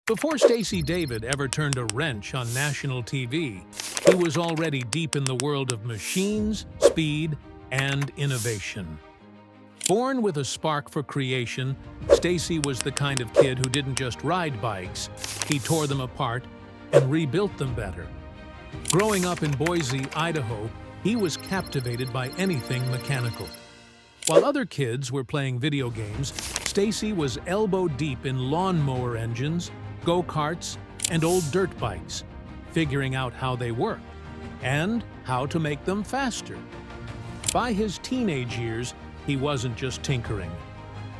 Before Stacy David ever turned a wrench on national TV, he was already deep in the world of machines, speed, and innovation. Born with a spark for creation, Stacy was the kind of kid who didn't just ride bikes, he tore them apart and rebuilt them better. Growing up in Boise, Idaho, he was captivated by anything mechanical. While other kids were playing video games, Stacy was elbow-deep in lawnmower engines, go-karts, and old dirt bikes, figuring out how they worked and how to make them faster. By his teenage years, he wasn't just tinkering.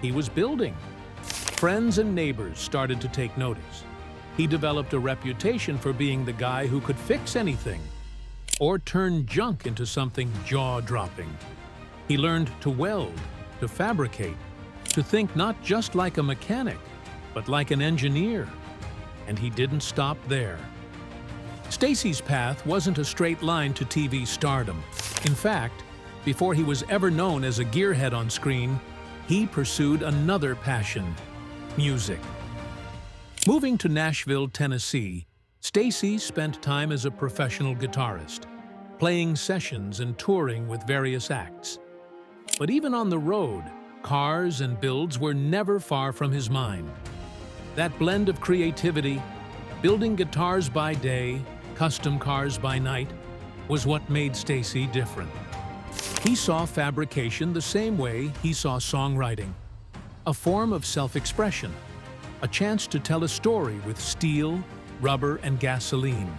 He was building. Friends and neighbors started to take notice. He developed a reputation for being the guy who could fix anything or turn junk into something jaw-dropping. He learned to weld, to fabricate, to think not just like a mechanic, but like an engineer. And he didn't stop there. Stacy's path wasn't a straight line to TV stardom. In fact, before he was ever known as a gearhead on screen, he pursued another passion: music. Moving to Nashville, Tennessee, Stacy spent time as a professional guitarist, playing sessions and touring with various acts. But even on the road, cars and builds were never far from his mind. That blend of creativity, building guitars by day, custom cars by night, was what made Stacy different. He saw fabrication the same way he saw songwriting, a form of self-expression, a chance to tell a story with steel, rubber, and gasoline.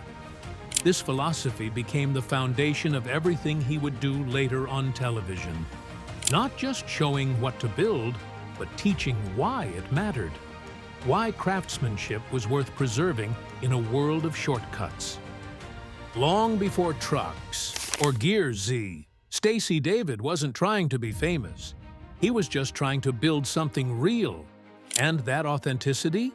This philosophy became the foundation of everything he would do later on television. Not just showing what to build, but teaching why it mattered. Why craftsmanship was worth preserving in a world of shortcuts. Long before trucks or GearZ, Stacey David wasn't trying to be famous. He was just trying to build something real. And that authenticity?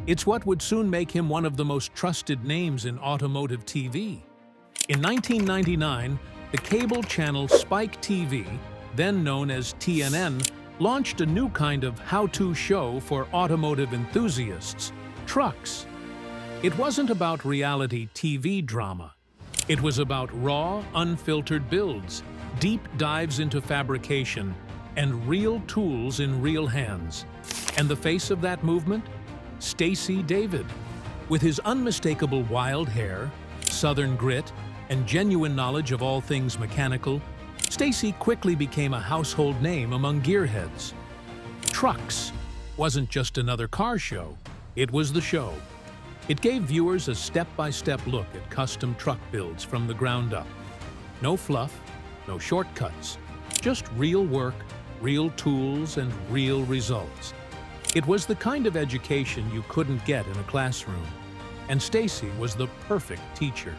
It's what would soon make him one of the most trusted names in automotive TV. In 1999, the cable channel Spike TV, then known as TNN, launched a new kind of how-to show for automotive enthusiasts: trucks. It wasn't about reality TV drama. It was about raw, unfiltered builds, deep dives into fabrication, and real tools in real hands. And the face of that movement? Stacy David. With his unmistakable wild hair, southern grit, and genuine knowledge of all things mechanical, Stacy quickly became a household name among gearheads. Trucks wasn't just another car show, it was the show. It gave viewers a step-by-step look at custom truck builds from the ground up. No fluff, no shortcuts, just real work, real tools, and real results. It was the kind of education you couldn't get in a classroom, and Stacy was the perfect teacher.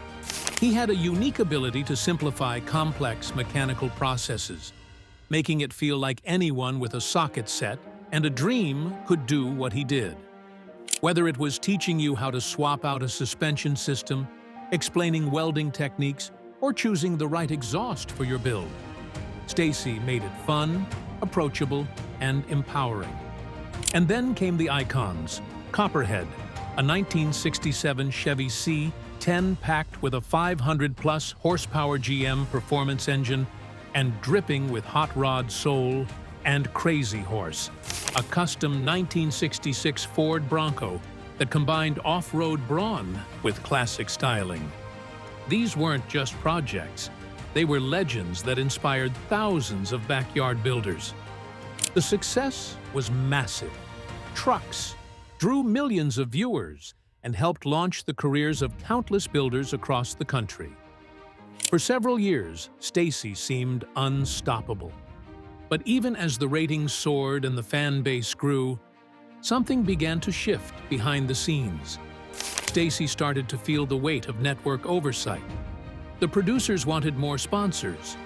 He had a unique ability to simplify complex mechanical processes, making it feel like anyone with a socket set and a dream could do what he did. Whether it was teaching you how to swap out a suspension system, explaining welding techniques, or choosing the right exhaust for your build, Stacy made it fun, approachable, and empowering. And then came the icons: Copperhead, a 1967 Chevy C10 packed with a 500-plus horsepower GM performance engine and dripping with hot rod soul, and Crazy Horse, a custom 1966 Ford Bronco that combined off-road brawn with classic styling. These weren't just projects, they were legends that inspired thousands of backyard builders. The success was massive. Trucks drew millions of viewers and helped launch the careers of countless builders across the country. For several years, Stacy seemed unstoppable. But even as the ratings soared and the fan base grew, something began to shift behind the scenes. Stacy started to feel the weight of network oversight. The producers wanted more sponsors,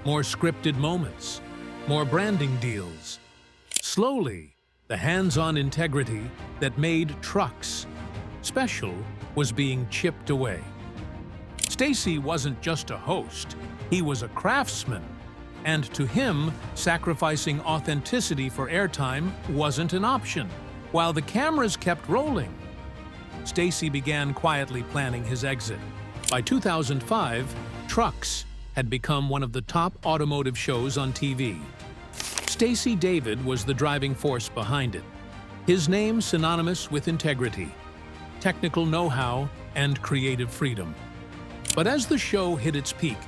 more scripted moments, more branding deals. Slowly, the hands-on integrity that made trucks special was being chipped away. Stacy wasn't just a host, he was a craftsman. And to him, sacrificing authenticity for airtime wasn't an option. While the cameras kept rolling, Stacy began quietly planning his exit. By 2005, Trucks had become one of the top automotive shows on TV. Stacy David was the driving force behind it. His name synonymous with integrity, technical know-how, and creative freedom. But as the show hit its peak,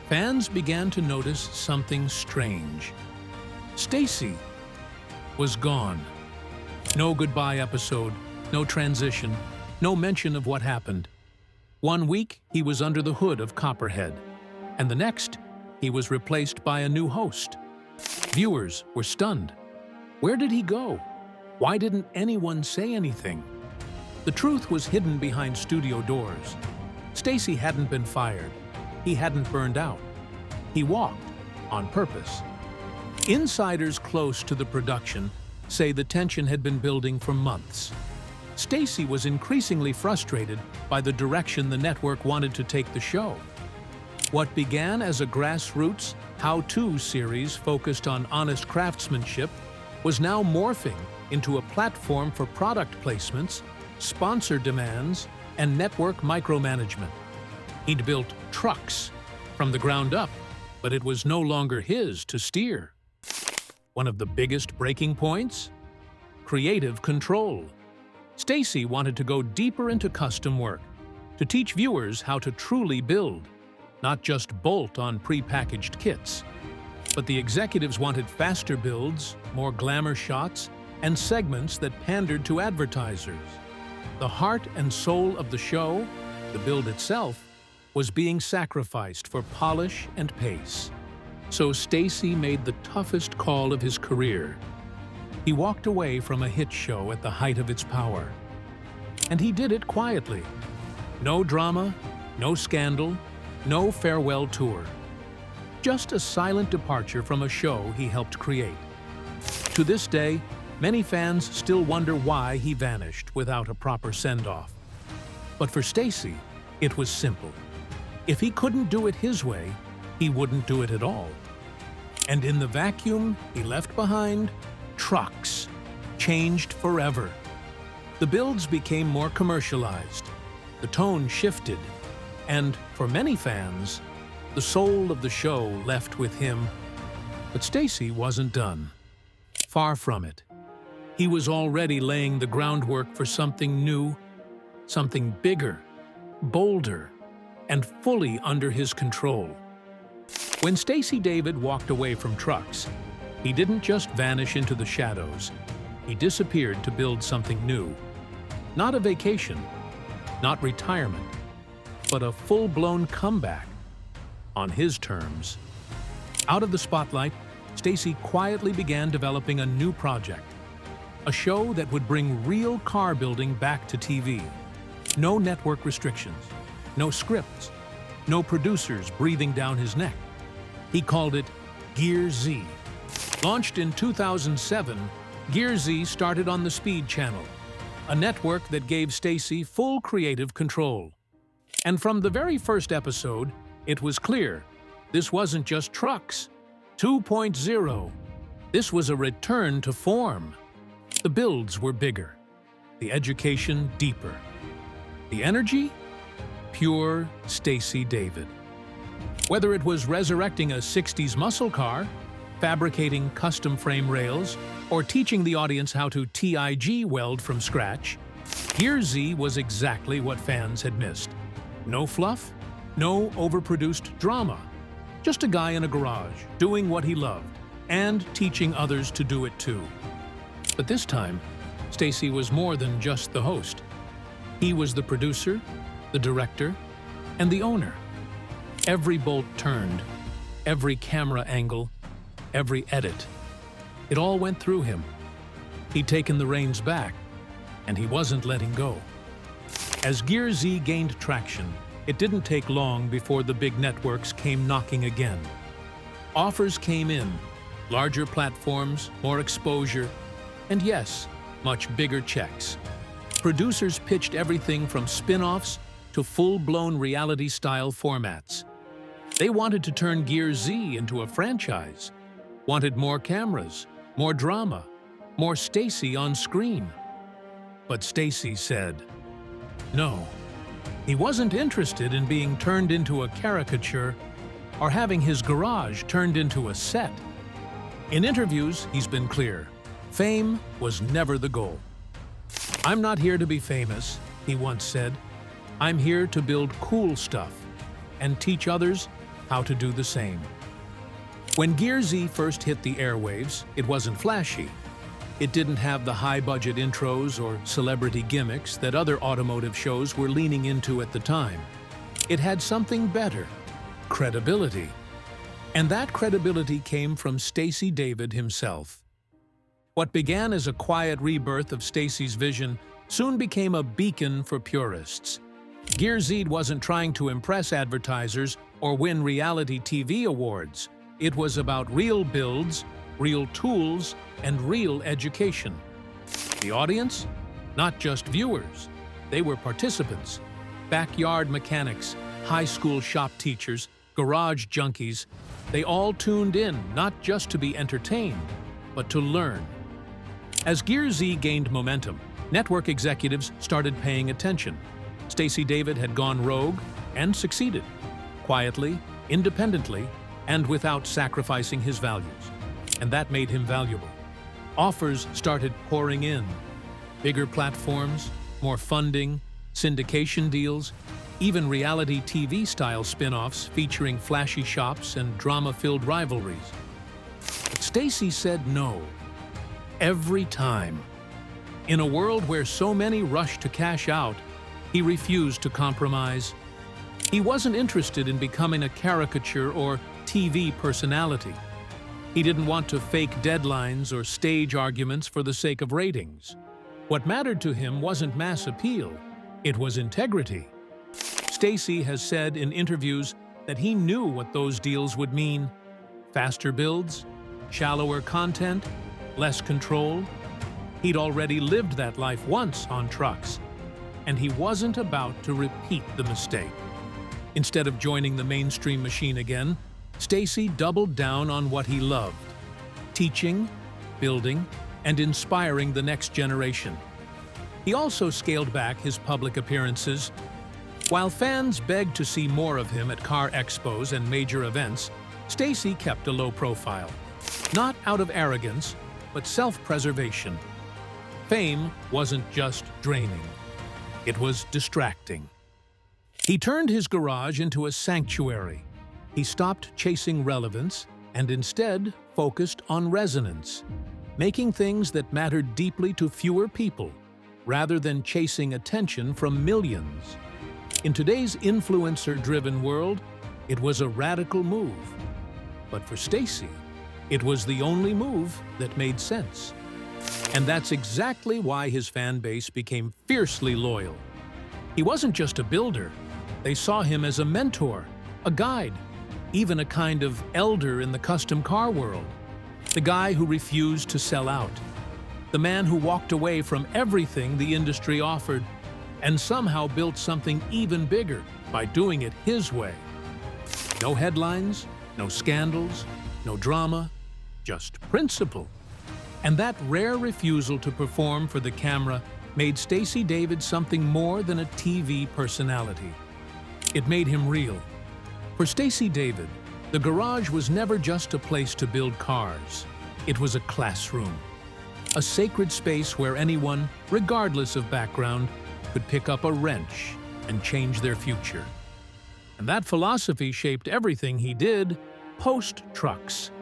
fans began to notice something strange. Stacy was gone. No goodbye episode, no transition, no mention of what happened. One week, he was under the hood of Copperhead, and the next, he was replaced by a new host. Viewers were stunned. Where did he go? Why didn't anyone say anything? The truth was hidden behind studio doors. Stacy hadn't been fired. He hadn't burned out. He walked on purpose. Insiders close to the production say the tension had been building for months. Stacy was increasingly frustrated by the direction the network wanted to take the show. What began as a grassroots, how-to series focused on honest craftsmanship was now morphing into a platform for product placements, sponsor demands, and network micromanagement. He'd built Trucks from the ground up, but it was no longer his to steer. One of the biggest breaking points? Creative control. Stacy wanted to go deeper into custom work, to teach viewers how to truly build, not just bolt on pre-packaged kits. But the executives wanted faster builds, more glamour shots, and segments that pandered to advertisers. The heart and soul of the show, the build itself, was being sacrificed for polish and pace. So Stacy made the toughest call of his career. He walked away from a hit show at the height of its power. And he did it quietly. No drama, no scandal, no farewell tour. Just a silent departure from a show he helped create. To this day, many fans still wonder why he vanished without a proper send-off. But for Stacy, it was simple. If he couldn't do it his way, he wouldn't do it at all. And in the vacuum he left behind, Trucks changed forever. The builds became more commercialized, the tone shifted, and for many fans, the soul of the show left with him. But Stacy wasn't done. Far from it. He was already laying the groundwork for something new, something bigger, bolder, and fully under his control. When Stacy David walked away from Trucks, he didn't just vanish into the shadows. He disappeared to build something new. Not a vacation, not retirement, but a full-blown comeback on his terms. Out of the spotlight, Stacy quietly began developing a new project, a show that would bring real car building back to TV. No network restrictions, no scripts, no producers breathing down his neck. He called it GearZ. Launched in 2007, GearZ started on the Speed Channel, a network that gave Stacy full creative control. And from the very first episode, it was clear this wasn't just Trucks 2.0. This was a return to form. The builds were bigger, the education deeper, the energy pure Stacy David. Whether it was resurrecting a 60s muscle car, fabricating custom frame rails, or teaching the audience how to TIG weld from scratch, GearZ was exactly what fans had missed. No fluff, no overproduced drama. Just a guy in a garage, doing what he loved, and teaching others to do it too. But this time, Stacy was more than just the host. He was the producer, the director, and the owner. Every bolt turned, every camera angle, every edit. It all went through him. He'd taken the reins back, and he wasn't letting go. As GearZ gained traction, it didn't take long before the big networks came knocking again. Offers came in, larger platforms, more exposure, and yes, much bigger checks. Producers pitched everything from spin-offs to full-blown reality-style formats. They wanted to turn GearZ into a franchise, wanted more cameras, more drama, more Stacy on screen. But Stacy said, No, he wasn't interested in being turned into a caricature or having his garage turned into a set. In interviews, he's been clear. Fame was never the goal. "I'm not here to be famous," he once said. "I'm here to build cool stuff and teach others how to do the same." When GearZ first hit the airwaves, it wasn't flashy. It didn't have the high-budget intros or celebrity gimmicks that other automotive shows were leaning into at the time. It had something better: credibility. And that credibility came from Stacy David himself. What began as a quiet rebirth of Stacy's vision soon became a beacon for purists. GearZ wasn't trying to impress advertisers or win reality TV awards. It was about real builds, real tools, and real education. The audience? Not just viewers. They were participants. Backyard mechanics, high school shop teachers, garage junkies. They all tuned in not just to be entertained, but to learn. As GearZ gained momentum, network executives started paying attention. Stacy David had gone rogue and succeeded, quietly, independently, and without sacrificing his values. And that made him valuable. Offers started pouring in. Bigger platforms, more funding, syndication deals, even reality TV-style spin-offs featuring flashy shops and drama-filled rivalries. But Stacy said no. Every time. In a world where so many rushed to cash out, he refused to compromise. He wasn't interested in becoming a caricature or TV personality. He didn't want to fake deadlines or stage arguments for the sake of ratings. What mattered to him wasn't mass appeal, it was integrity. Stacy has said in interviews that he knew what those deals would mean: faster builds, shallower content, less control. He'd already lived that life once on trucks, and he wasn't about to repeat the mistake. Instead of joining the mainstream machine again, Stacy doubled down on what he loved: teaching, building, and inspiring the next generation. He also scaled back his public appearances. While fans begged to see more of him at car expos and major events, Stacy kept a low profile. Not out of arrogance, but self-preservation. Fame wasn't just draining. It was distracting. He turned his garage into a sanctuary. He stopped chasing relevance and instead focused on resonance, making things that mattered deeply to fewer people, rather than chasing attention from millions. In today's influencer-driven world, it was a radical move. But for Stacy, it was the only move that made sense. And that's exactly why his fan base became fiercely loyal. He wasn't just a builder. They saw him as a mentor, a guide, even a kind of elder in the custom car world. The guy who refused to sell out. The man who walked away from everything the industry offered and somehow built something even bigger by doing it his way. No headlines, no scandals, no drama, just principle. And that rare refusal to perform for the camera made Stacy David something more than a TV personality. It made him real. For Stacy David, the garage was never just a place to build cars. It was a classroom, a sacred space where anyone, regardless of background, could pick up a wrench and change their future. And that philosophy shaped everything he did post-trucks.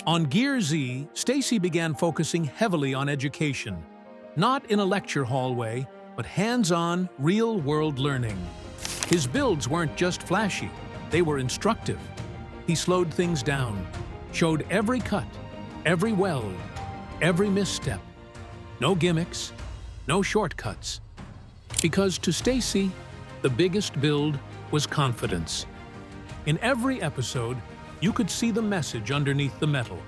On GearZ, Stacy began focusing heavily on education, not in a lecture hallway, but hands-on, real-world learning. His builds weren't just flashy, they were instructive. He slowed things down, showed every cut, every weld, every misstep. No gimmicks, no shortcuts. Because to Stacy, the biggest build was confidence. In every episode, you could see the message underneath the metal.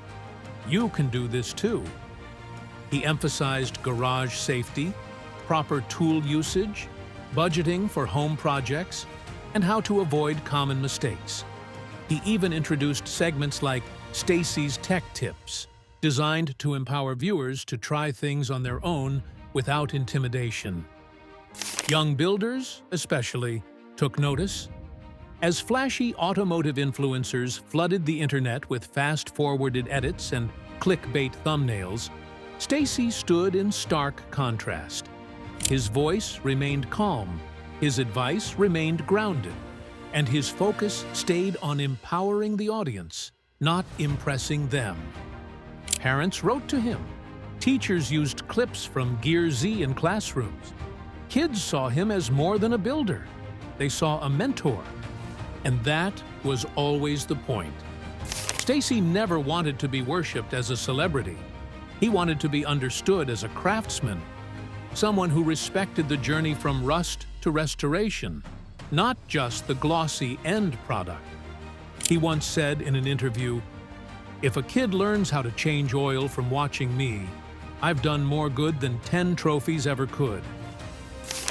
You can do this too. He emphasized garage safety, proper tool usage, budgeting for home projects, and how to avoid common mistakes. He even introduced segments like Stacy's Tech Tips, designed to empower viewers to try things on their own without intimidation. Young builders, especially, took notice. As flashy automotive influencers flooded the internet with fast-forwarded edits and clickbait thumbnails, Stacy stood in stark contrast. His voice remained calm, his advice remained grounded, and his focus stayed on empowering the audience, not impressing them. Parents wrote to him. Teachers used clips from GearZ in classrooms. Kids saw him as more than a builder. They saw a mentor. And that was always the point. Stacy never wanted to be worshipped as a celebrity. He wanted to be understood as a craftsman, someone who respected the journey from rust to restoration, not just the glossy end product. He once said in an interview, "If a kid learns how to change oil from watching me, I've done more good than 10 trophies ever could."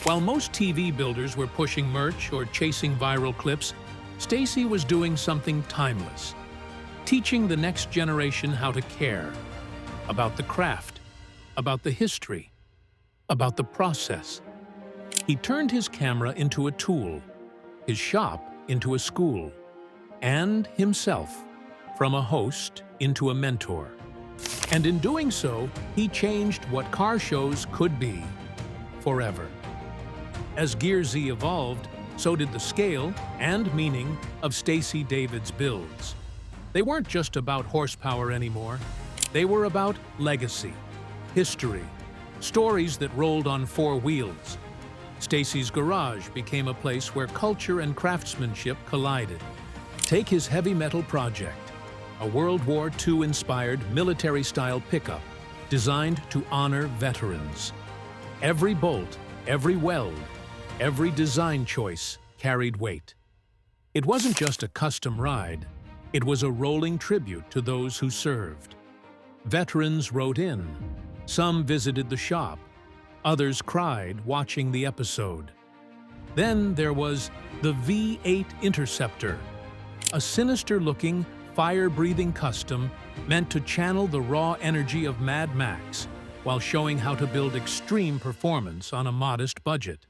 While most TV builders were pushing merch or chasing viral clips, Stacy was doing something timeless, teaching the next generation how to care about the craft, about the history, about the process. He turned his camera into a tool, his shop into a school, and himself from a host into a mentor. And in doing so, he changed what car shows could be forever. As GearZ evolved, so did the scale and meaning of Stacey David's builds. They weren't just about horsepower anymore. They were about legacy, history, stories that rolled on 4 wheels. Stacy's garage became a place where culture and craftsmanship collided. Take his heavy metal project, a World War II-inspired military-style pickup designed to honor veterans. Every bolt, every weld, every design choice carried weight. It wasn't just a custom ride, it was a rolling tribute to those who served. Veterans wrote in. Some visited the shop. Others cried watching the episode. Then there was the V8 Interceptor, a sinister-looking, fire-breathing custom meant to channel the raw energy of Mad Max while showing how to build extreme performance on a modest budget.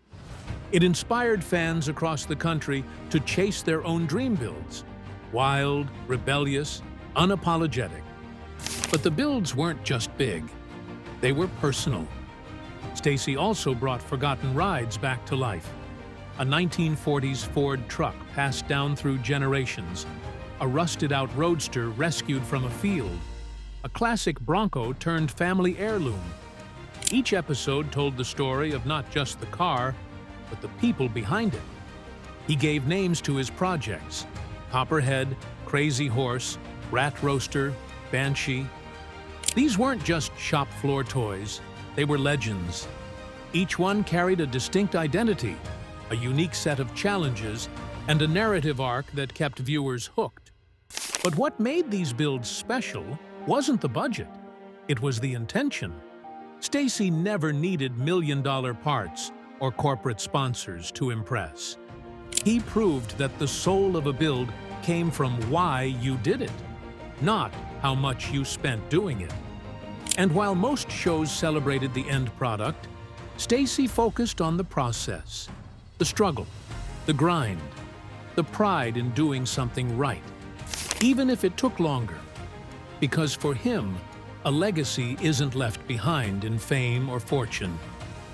It inspired fans across the country to chase their own dream builds, wild, rebellious, unapologetic. But the builds weren't just big, they were personal. Stacy also brought forgotten rides back to life. A 1940s Ford truck passed down through generations, a rusted-out roadster rescued from a field, a classic Bronco turned family heirloom. Each episode told the story of not just the car, but the people behind it. He gave names to his projects: Copperhead, Crazy Horse, Rat Roaster, Banshee. These weren't just shop floor toys, they were legends. Each one carried a distinct identity, a unique set of challenges, and a narrative arc that kept viewers hooked. But what made these builds special wasn't the budget, it was the intention. Stacy never needed million-dollar parts or corporate sponsors to impress. He proved that the soul of a build came from why you did it, not how much you spent doing it. And while most shows celebrated the end product, Stacy focused on the process, the struggle, the grind, the pride in doing something right, even if it took longer. Because for him, a legacy isn't left behind in fame or fortune.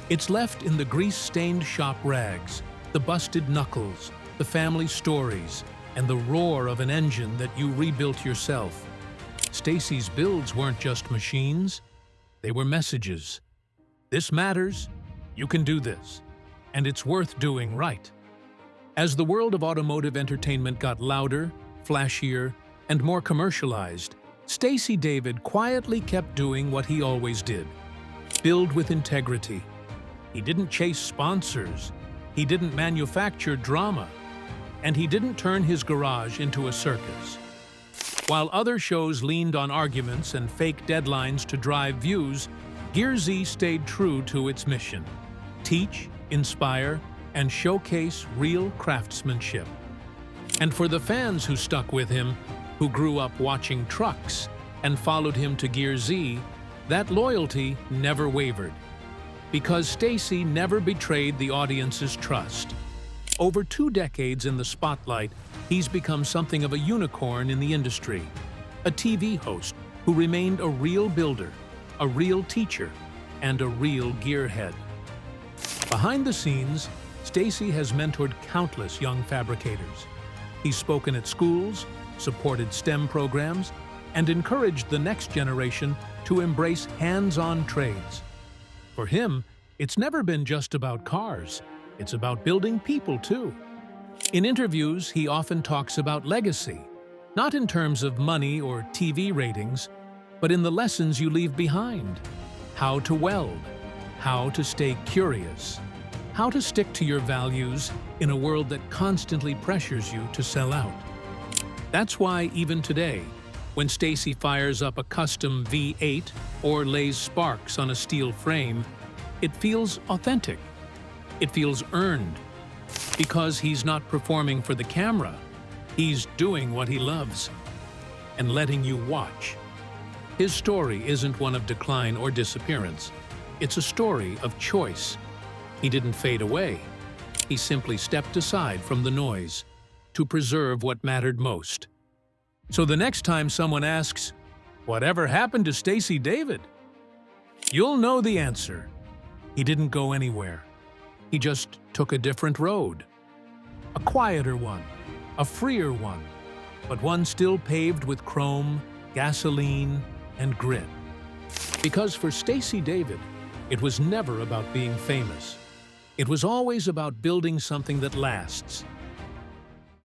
It's left in the grease-stained shop rags, the busted knuckles, the family stories, and the roar of an engine that you rebuilt yourself. Stacy's builds weren't just machines, they were messages. This matters, you can do this, and it's worth doing right. As the world of automotive entertainment got louder, flashier, and more commercialized, Stacy David quietly kept doing what he always did: build with integrity. He didn't chase sponsors, he didn't manufacture drama, and he didn't turn his garage into a circus. While other shows leaned on arguments and fake deadlines to drive views, GearZ stayed true to its mission: teach, inspire, and showcase real craftsmanship. And for the fans who stuck with him, who grew up watching trucks and followed him to GearZ, that loyalty never wavered. Because Stacy never betrayed the audience's trust. Over 2 decades in the spotlight, he's become something of a unicorn in the industry. A TV host who remained a real builder, a real teacher, and a real gearhead. Behind the scenes, Stacy has mentored countless young fabricators. He's spoken at schools, supported STEM programs, and encouraged the next generation to embrace hands-on trades. For him, it's never been just about cars. It's about building people, too. In interviews, he often talks about legacy, not in terms of money or TV ratings, but in the lessons you leave behind. How to weld, how to stay curious, how to stick to your values in a world that constantly pressures you to sell out. That's why even today, when Stacy fires up a custom V8 or lays sparks on a steel frame, it feels authentic. It feels earned. Because he's not performing for the camera, he's doing what he loves and letting you watch. His story isn't one of decline or disappearance. It's a story of choice. He didn't fade away. He simply stepped aside from the noise to preserve what mattered most. So the next time someone asks, "Whatever happened to Stacy David?" you'll know the answer. He didn't go anywhere. He just took a different road. A quieter one, a freer one, but one still paved with chrome, gasoline, and grit. Because for Stacy David, it was never about being famous. It was always about building something that lasts,